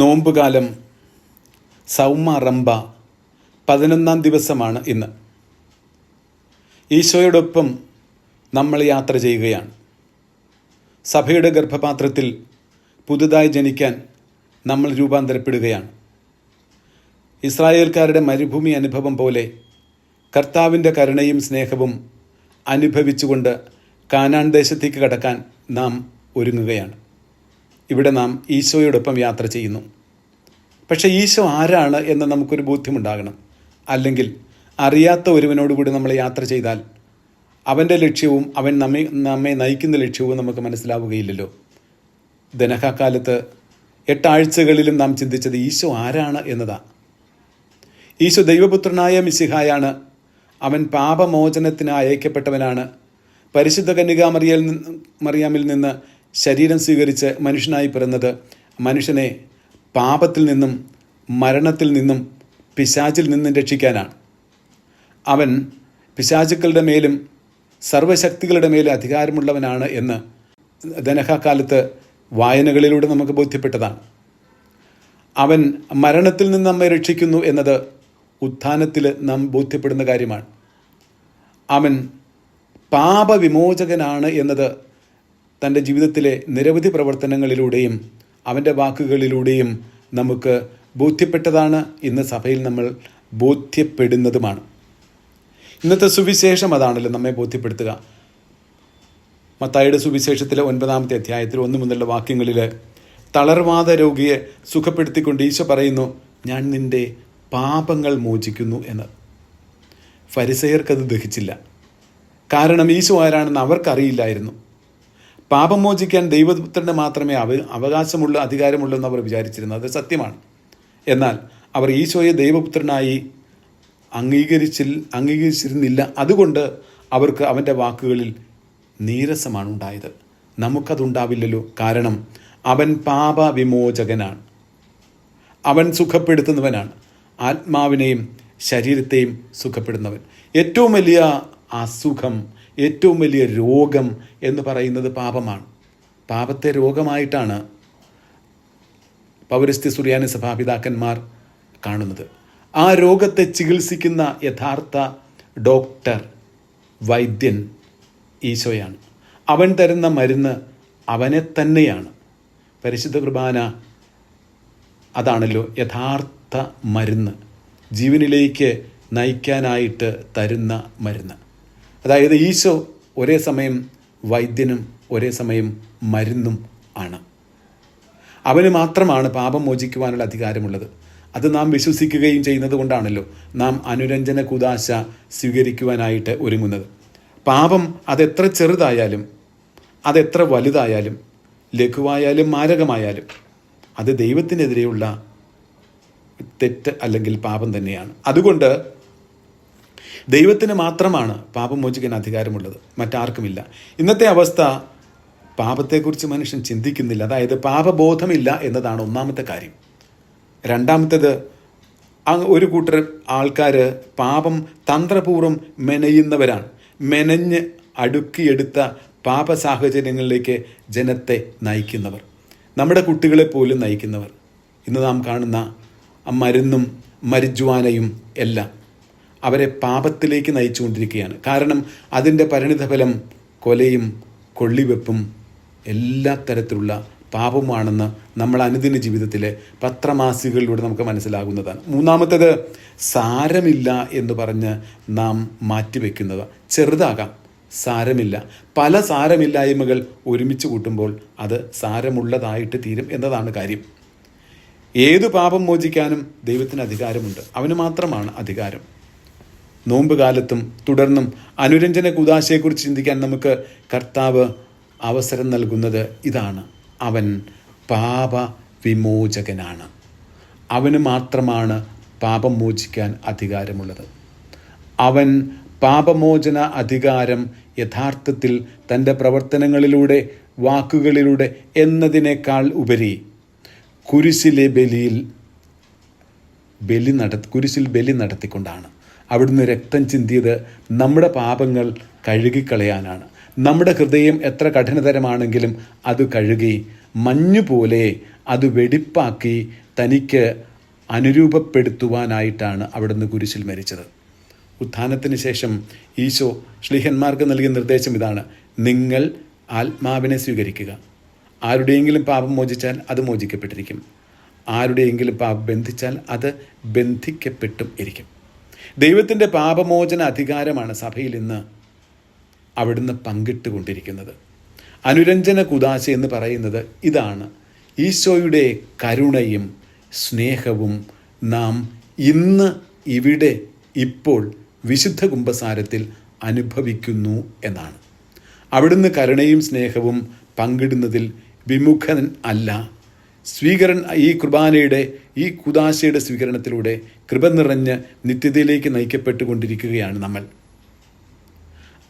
നോമ്പുകാലം Zouma റംബ 11-ാം ദിവസമാണ് ഇന്ന്. ഈശോയോടൊപ്പം നമ്മൾ യാത്ര ചെയ്യുകയാണ്. സഭയുടെ ഗർഭപാത്രത്തിൽ പുതുതായി ജനിക്കാൻ നമ്മൾ രൂപാന്തരപ്പെടുകയാണ്. ഇസ്രായേൽക്കാരുടെ മരുഭൂമി അനുഭവം പോലെ കർത്താവിൻ്റെ കരുണയും സ്നേഹവും അനുഭവിച്ചുകൊണ്ട് കാനാൻ ദേശത്തേക്ക് കടക്കാൻ നാം ഒരുങ്ങുകയാണ്. ഇവിടെ നാം ഈശോയോടൊപ്പം യാത്ര ചെയ്യുന്നു. പക്ഷേ ഈശോ ആരാണ് എന്ന് നമുക്കൊരു ബോധ്യമുണ്ടാകണം. അല്ലെങ്കിൽ അറിയാത്ത ഒരുവനോടുകൂടി നമ്മൾ യാത്ര ചെയ്താൽ അവൻ്റെ ലക്ഷ്യവും അവൻ നമ്മെ നയിക്കുന്ന ലക്ഷ്യവും നമുക്ക് മനസ്സിലാവുകയില്ലല്ലോ. ദനഹക്കാലത്ത് 8 ആഴ്ചകളിലും നാം ചിന്തിച്ചത് ഈശോ ആരാണ് എന്നതാണ്. ഈശോ ദൈവപുത്രനായ മിശിഹായാണ്. അവൻ പാപമോചനത്തിന് അയക്കപ്പെട്ടവനാണ്. പരിശുദ്ധ കന്യകാമറിയാമിൽ നിന്ന് ശരീരം സ്വീകരിച്ച് മനുഷ്യനായി പിറന്നത് മനുഷ്യനെ പാപത്തിൽ നിന്നും മരണത്തിൽ നിന്നും പിശാചിൽ നിന്നും രക്ഷിക്കാനാണ്. അവൻ പിശാചുക്കളുടെ മേലും സർവശക്തികളുടെ മേലും അധികാരമുള്ളവനാണ് എന്ന് ദനഹക്കാലത്ത് വായനകളിലൂടെ നമുക്ക് ബോധ്യപ്പെട്ടതാണ്. അവൻ മരണത്തിൽ നിന്ന് നമ്മെ രക്ഷിക്കുന്നു എന്നത് ഉത്ഥാനത്തിൽ നാം ബോധ്യപ്പെടുന്ന കാര്യമാണ്. അവൻ പാപവിമോചകനാണ് എന്നത് തൻ്റെ ജീവിതത്തിലെ നിരവധി പ്രവർത്തനങ്ങളിലൂടെയും അവൻ്റെ വാക്കുകളിലൂടെയും നമുക്ക് ബോധ്യപ്പെട്ടതാണ്. ഇന്ന് സഭയിൽ നമ്മൾ ബോധ്യപ്പെടുന്നതുമാണ്. ഇന്നത്തെ സുവിശേഷം അതാണല്ലോ നമ്മെ ബോധ്യപ്പെടുത്തുക. മത്തായിയുടെ സുവിശേഷത്തിലെ 9-ാമത്തെ അധ്യായത്തിൽ 1 മുതലുള്ള വാക്യങ്ങളിൽ തളർവാദ രോഗിയെ സുഖപ്പെടുത്തിക്കൊണ്ട് ഈശോ പറയുന്നു, ഞാൻ നിൻ്റെ പാപങ്ങൾ മോചിക്കുന്നു എന്ന്. ഫരിസയർക്കത് ദഹിച്ചില്ല. കാരണം ഈശോ ആരാണെന്ന് അവർക്കറിയില്ലായിരുന്നു. പാപം മോചിക്കാൻ ദൈവപുത്രന് മാത്രമേ അവകാശമുള്ള അധികാരമുള്ളൂ എന്ന് അവർ വിചാരിച്ചിരുന്നു. അത് സത്യമാണ്. എന്നാൽ അവർ ഈശോയെ ദൈവപുത്രനായി അംഗീകരിച്ചിരുന്നില്ല. അതുകൊണ്ട് അവർക്ക് അവൻ്റെ വാക്കുകളിൽ നീരസമാണ് ഉണ്ടായത്. നമുക്കതുണ്ടാവില്ലല്ലോ. കാരണം അവൻ പാപവിമോചകനാണ്. അവൻ സുഖപ്പെടുത്തുന്നവനാണ്. ആത്മാവിനെയും ശരീരത്തെയും സുഖപ്പെടുന്നവൻ. ഏറ്റവും വലിയ അസുഖം, ഏറ്റവും വലിയ രോഗം എന്ന് പറയുന്നത് പാപമാണ്. പാപത്തെ രോഗമായിട്ടാണ് പൗരസ്ത്യ സുറിയാനി സഭാപിതാക്കന്മാർ കാണുന്നത്. ആ രോഗത്തെ ചികിത്സിക്കുന്ന യഥാർത്ഥ ഡോക്ടർ, വൈദ്യൻ ഈശോയാണ്. അവൻ തരുന്ന മരുന്ന് അവനെ തന്നെയാണ്. പരിശുദ്ധ കുർബാന അതാണല്ലോ യഥാർത്ഥ മരുന്ന്, ജീവനിലേക്ക് നയിക്കാനായിട്ട് തരുന്ന മരുന്ന്. അതായത് ഈശോ ഒരേ സമയം വൈദ്യനും ഒരേ സമയം മരുന്നും ആണ്. അവന് മാത്രമാണ് പാപം മോചിക്കുവാനുള്ള അധികാരമുള്ളത്. അത് നാം വിശ്വസിക്കുകയും ചെയ്യുന്നത് കൊണ്ടാണല്ലോ നാം അനുരഞ്ജന കുദാശ സ്വീകരിക്കുവാനായിട്ട് ഒരുങ്ങുന്നത്. പാപം അതെത്ര ചെറുതായാലും അതെത്ര വലുതായാലും ലഘുവായാലും മാരകമായാലും അത് ദൈവത്തിനെതിരെയുള്ള തെറ്റ് അല്ലെങ്കിൽ പാപം തന്നെയാണ്. അതുകൊണ്ട് ദൈവത്തിന് മാത്രമാണ് പാപം മോചിക്കാൻ അധികാരമുള്ളത്, മറ്റാർക്കുമില്ല. ഇന്നത്തെ അവസ്ഥ പാപത്തെക്കുറിച്ച് മനുഷ്യൻ ചിന്തിക്കുന്നില്ല. അതായത് പാപബോധമില്ല എന്നതാണ് ഒന്നാമത്തെ കാര്യം. രണ്ടാമത്തേത്, ഒരു കൂട്ടർ ആൾക്കാർ പാപം തന്ത്രപൂർവ്വം മെനയുന്നവരാണ്. മെനഞ്ഞ് അടുക്കിയെടുത്ത പാപ സാഹചര്യങ്ങളിലേക്ക് ജനത്തെ നയിക്കുന്നവർ, നമ്മുടെ കുട്ടികളെ പോലും നയിക്കുന്നവർ. ഇന്ന് നാം കാണുന്ന മരുന്നും മരിജുവാനയും എല്ലാം അവരെ പാപത്തിലേക്ക് നയിച്ചുകൊണ്ടിരിക്കുകയാണ്. കാരണം അതിൻ്റെ പരിണിതഫലം കൊലയും കൊള്ളിവെപ്പും എല്ലാ തരത്തിലുള്ള പാപമാണെന്ന് നമ്മൾ അനുദിന ജീവിതത്തിലെ പത്രമാസികകളിലൂടെ നമുക്ക് മനസ്സിലാകുന്നതാണ്. മൂന്നാമത്തേത്, സാരമില്ല എന്ന് പറഞ്ഞ് നാം മാറ്റിവെക്കുന്നത്. ചെറുതാകാം, സാരമില്ല. പല സാരമില്ലായ്മകൾ ഒരുമിച്ച് കൂട്ടുമ്പോൾ അത് സാരമുള്ളതായിട്ട് തീരും എന്നതാണ് കാര്യം. ഏതു പാപം മോചിക്കാനും ദൈവത്തിന് അധികാരമുണ്ട്. അവന് മാത്രമാണ് അധികാരം. നോമ്പ് കാലത്തും തുടർന്നും അനുരഞ്ജന കുദാശയെക്കുറിച്ച് ചിന്തിക്കാൻ നമുക്ക് കർത്താവ് അവസരം നൽകുന്നത് ഇതാണ്. അവൻ പാപവിമോചകനാണ്. അവന് മാത്രമാണ് പാപം മോചിക്കാൻ അധികാരമുള്ളത്. അവൻ പാപമോചന അധികാരം യഥാർത്ഥത്തിൽ തൻ്റെ പ്രവർത്തനങ്ങളിലൂടെ, വാക്കുകളിലൂടെ എന്നതിനേക്കാൾ ഉപരി കുരിശിൽ ബലി നടത്തിക്കൊണ്ടാണ്. അവിടുന്ന് രക്തം ചിന്തിയത് നമ്മുടെ പാപങ്ങൾ കഴുകിക്കളയാനാണ്. നമ്മുടെ ഹൃദയം എത്ര കഠിനതരമാണെങ്കിലും അത് കഴുകി മഞ്ഞുപോലെ അത് വെടിപ്പാക്കി തനിക്ക് അനുരൂപപ്പെടുത്തുവാനായിട്ടാണ് അവിടുന്ന് കുരിശിൽ മരിച്ചത്. ഉത്ഥാനത്തിന് ശേഷം ഈശോ ശ്ലീഹന്മാർക്ക് നൽകിയ നിർദ്ദേശം ഇതാണ്: നിങ്ങൾ ആത്മാവിനെ സ്വീകരിക്കുക. ആരുടെയെങ്കിലും പാപം മോചിച്ചാൽ അത് മോചിക്കപ്പെട്ടിരിക്കും, ആരുടെയെങ്കിലും പാപം ബന്ധിച്ചാൽ അത് ബന്ധിക്കപ്പെട്ടും ഇരിക്കും. ദൈവത്തിൻ്റെ പാപമോചന അധികാരമാണ് സഭയിൽ ഇന്ന് അവിടുന്ന് പങ്കിട്ടുകൊണ്ടിരിക്കുന്നത്. അനുരഞ്ജന കുദാശ എന്ന് പറയുന്നത് ഇതാണ്. ഈശോയുടെ കരുണയും സ്നേഹവും നാം ഇന്ന് ഇവിടെ ഇപ്പോൾ വിശുദ്ധ കുമ്പസാരത്തിൽ അനുഭവിക്കുന്നു എന്നാണ്. അവിടുന്ന് കരുണയും സ്നേഹവും പങ്കിടുന്നതിൽ വിമുഖൻ അല്ല. ഈ കുർബാനയുടെ ഈ കുദാശയുടെ സ്വീകരണത്തിലൂടെ കൃപ നിറഞ്ഞ് നിത്യതയിലേക്ക് നയിക്കപ്പെട്ടുകൊണ്ടിരിക്കുകയാണ് നമ്മൾ.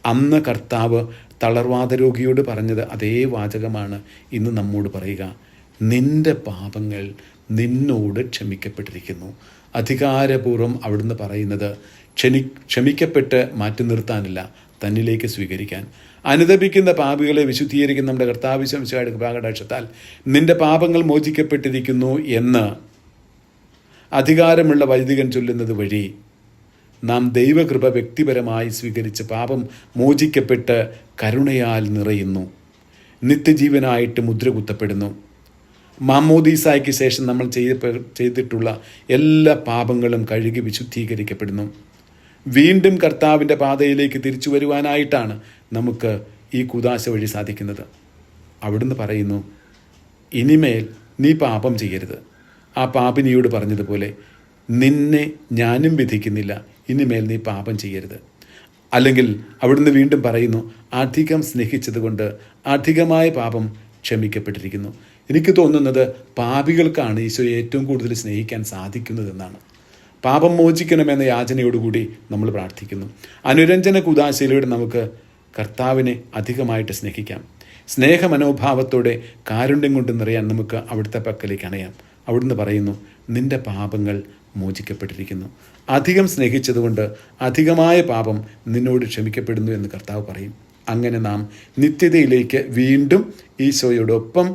അന്ന് കർത്താവ് തളർവാദ രോഗിയോട് പറഞ്ഞത് അതേ വാചകമാണ് ഇന്ന് നമ്മോട് പറയുക: നിന്റെ പാപങ്ങൾ നിന്നോട് ക്ഷമിക്കപ്പെട്ടിരിക്കുന്നു. അധികാരപൂർവ്വം അവിടുന്ന് പറയുന്നത് ക്ഷമിക്കപ്പെട്ട് മാറ്റി നിർത്താനല്ല, തന്നിലേക്ക് സ്വീകരിക്കാൻ. അനുതപിക്കുന്ന പാപികളെ വിശുദ്ധീകരിക്കുന്ന നമ്മുടെ കർത്താവ് ശംശയുടെ കൃപാകടാക്ഷത്താൽ നിന്റെ പാപങ്ങൾ മോചിക്കപ്പെട്ടിരിക്കുന്നു എന്ന് അധികാരമുള്ള വൈദികൻ ചൊല്ലുന്നത് വഴി നാം ദൈവകൃപ വ്യക്തിപരമായി സ്വീകരിച്ച് പാപം മോചിക്കപ്പെട്ട് കരുണയാൽ നിറയുന്നു, നിത്യജീവനായിട്ട് മുദ്ര കുത്തപ്പെടുന്നു. മാമോദീസായ്ക്ക് ശേഷം നമ്മൾ ചെയ്തിട്ടുള്ള എല്ലാ പാപങ്ങളും കഴുകി വിശുദ്ധീകരിക്കപ്പെടുന്നു. വീണ്ടും കർത്താവിൻ്റെ പാതയിലേക്ക് തിരിച്ചു വരുവാനായിട്ടാണ് നമുക്ക് ഈ കുദാശ വഴി സാധിക്കുന്നത്. അവിടുന്ന് പറയുന്നു, ഇനിമേൽ നീ പാപം ചെയ്യരുത്. ആ പാപിനിയോട് പറഞ്ഞതുപോലെ നിന്നെ ഞാനും വിധിക്കുന്നില്ല, ഇനിമേൽ നീ പാപം ചെയ്യരുത്. അല്ലെങ്കിൽ അവിടുന്ന് വീണ്ടും പറയുന്നു, അധികം സ്നേഹിച്ചതുകൊണ്ട് അധികമായ പാപം ക്ഷമിക്കപ്പെട്ടിരിക്കുന്നു. എനിക്ക് തോന്നുന്നത് പാപികൾക്കാണ് ഈശോയെ ഏറ്റവും കൂടുതൽ സ്നേഹിക്കാൻ സാധിക്കുന്നതെന്നാണ്. പാപം മോചിക്കണമെന്ന യാചനയോടുകൂടി നമ്മൾ പ്രാർത്ഥിക്കുന്നു. അനുരഞ്ജന കുദാശയിലൂടെ നമുക്ക് കർത്താവിനെ അധികമായിട്ട് സ്നേഹിക്കാം. സ്നേഹമനോഭാവത്തോടെ കാരുണ്യം കൊണ്ട് നിറയാൻ നമുക്ക് അവിടുത്തെ പക്കലേക്ക് അണയാം. അവിടുന്ന് പറയുന്നു, നിന്റെ പാപങ്ങൾ മോചിക്കപ്പെട്ടിരിക്കുന്നു. അധികം സ്നേഹിച്ചതുകൊണ്ട് അധികമായ പാപം നിന്നോട് ക്ഷമിക്കപ്പെടുന്നു എന്ന് കർത്താവ് പറയും. അങ്ങനെ നാം നിത്യതയിലേക്ക് വീണ്ടും ഈശോയോടൊപ്പം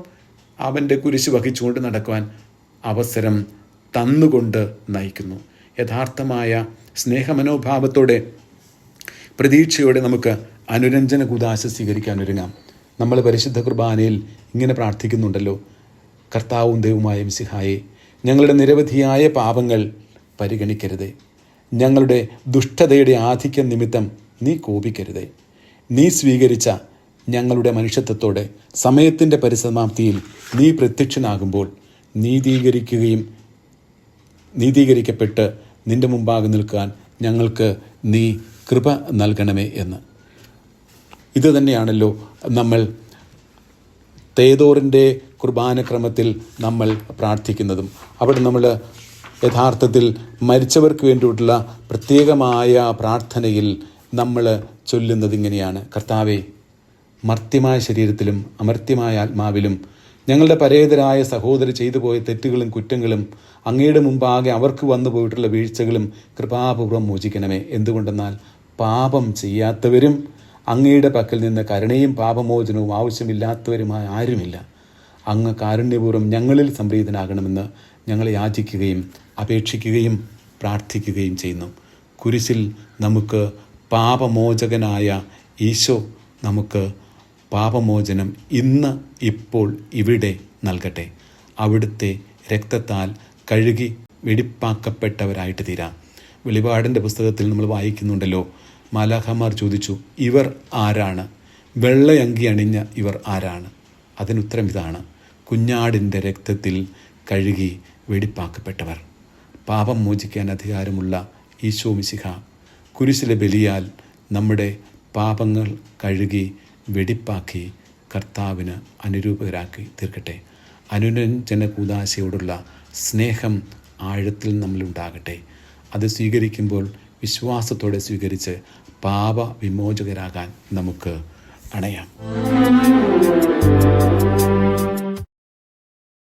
അവൻ്റെ കുരിശ് വഹിച്ചുകൊണ്ട് നടക്കുവാൻ അവസരം തന്നുകൊണ്ട് നയിക്കുന്നു. യഥാർത്ഥമായ സ്നേഹമനോഭാവത്തോടെ പ്രതീക്ഷയോടെ നമുക്ക് അനുരഞ്ജന കുദാശ സ്വീകരിക്കാൻ ഒരുങ്ങാം. നമ്മൾ പരിശുദ്ധ കുർബാനയിൽ ഇങ്ങനെ പ്രാർത്ഥിക്കുന്നുണ്ടല്ലോ: കർത്താവും ദൈവമായ മിശിഹായേ, ഞങ്ങളുടെ നിരവധിയായ പാപങ്ങൾ പരിഗണിക്കരുതേ. ഞങ്ങളുടെ ദുഷ്ടതയുടെ ആധിക്യം നിമിത്തം നീ കോപിക്കരുതേ. നീ സ്വീകരിച്ച ഞങ്ങളുടെ മനുഷ്യത്വത്തോടെ സമയത്തിൻ്റെ പരിസമാപ്തിയിൽ നീ പ്രത്യക്ഷനാകുമ്പോൾ നീതീകരിക്കപ്പെട്ട് നിൻ്റെ മുമ്പാകെ നിൽക്കാൻ ഞങ്ങൾക്ക് നീ കൃപ നൽകണമേ എന്ന്. ഇത് തന്നെയാണല്ലോ നമ്മൾ തേദോറിൻ്റെ കുർബാനക്രമത്തിൽ നമ്മൾ പ്രാർത്ഥിക്കുന്നതും. അവിടെ നമ്മൾ യഥാർത്ഥത്തിൽ മരിച്ചവർക്ക് വേണ്ടിയിട്ടുള്ള പ്രത്യേകമായ പ്രാർത്ഥനയിൽ നമ്മൾ ചൊല്ലുന്നത് ഇങ്ങനെയാണ്: കർത്താവേ, മർത്യമായ ശരീരത്തിലും അമർത്യമായ ആത്മാവിലും ഞങ്ങളുടെ പരേതരായ സഹോദരർ ചെയ്തു പോയ തെറ്റുകളും കുറ്റങ്ങളും അങ്ങയുടെ മുമ്പാകെ അവർക്ക് വന്നു പോയിട്ടുള്ള വീഴ്ചകളും കൃപാപൂർവ്വം മോചിക്കണമേ. എന്തുകൊണ്ടെന്നാൽ പാപം ചെയ്യാത്തവരും അങ്ങയുടെ പക്കൽ നിന്ന് കരുണയും പാപമോചനവും ആവശ്യമില്ലാത്തവരുമായ ആരുമില്ല. അങ്ങ് കാരുണ്യപൂർവ്വം ഞങ്ങളിൽ സംപ്രീതനാകണമെന്ന് ഞങ്ങൾ യാചിക്കുകയും അപേക്ഷിക്കുകയും പ്രാർത്ഥിക്കുകയും ചെയ്യുന്നു. കുരിശിൽ നമുക്ക് പാപമോചകനായ ഈശോ നമുക്ക് പാപമോചനം ഇന്ന് ഇപ്പോൾ ഇവിടെ നൽകട്ടെ. അവിടുത്തെ രക്തത്താൽ കഴുകി വെടിപ്പാക്കപ്പെട്ടവരായിട്ട് തീരാം. വെളിപാടിൻ്റെ പുസ്തകത്തിൽ നമ്മൾ വായിക്കുന്നുണ്ടല്ലോ, മാലാഖമാർ ചോദിച്ചു, ഇവർ ആരാണ്? വെള്ളയങ്കി അണിഞ്ഞ ഇവർ ആരാണ്? അതിനുത്തരം ഇതാണ്: കുഞ്ഞാടിൻ്റെ രക്തത്തിൽ കഴുകി വെടിപ്പാക്കപ്പെട്ടവർ. പാപം മോചിക്കാൻ അധികാരമുള്ള ഈശോ മിശിഹ കുരിശിലെ ബലിയാൽ നമ്മുടെ പാപങ്ങൾ കഴുകി വെടിപ്പാക്കി കർത്താവിന് അനുരൂപകരാക്കി തീർക്കട്ടെ. അനുരഞ്ജന കൂദാശയോടുള്ള സ്നേഹം ആഴത്തിൽ നമ്മളുണ്ടാകട്ടെ. അത് സ്വീകരിക്കുമ്പോൾ വിശ്വാസത്തോടെ സ്വീകരിച്ച് പാപ വിമോചകരാകാൻ നമുക്ക് അണയാം.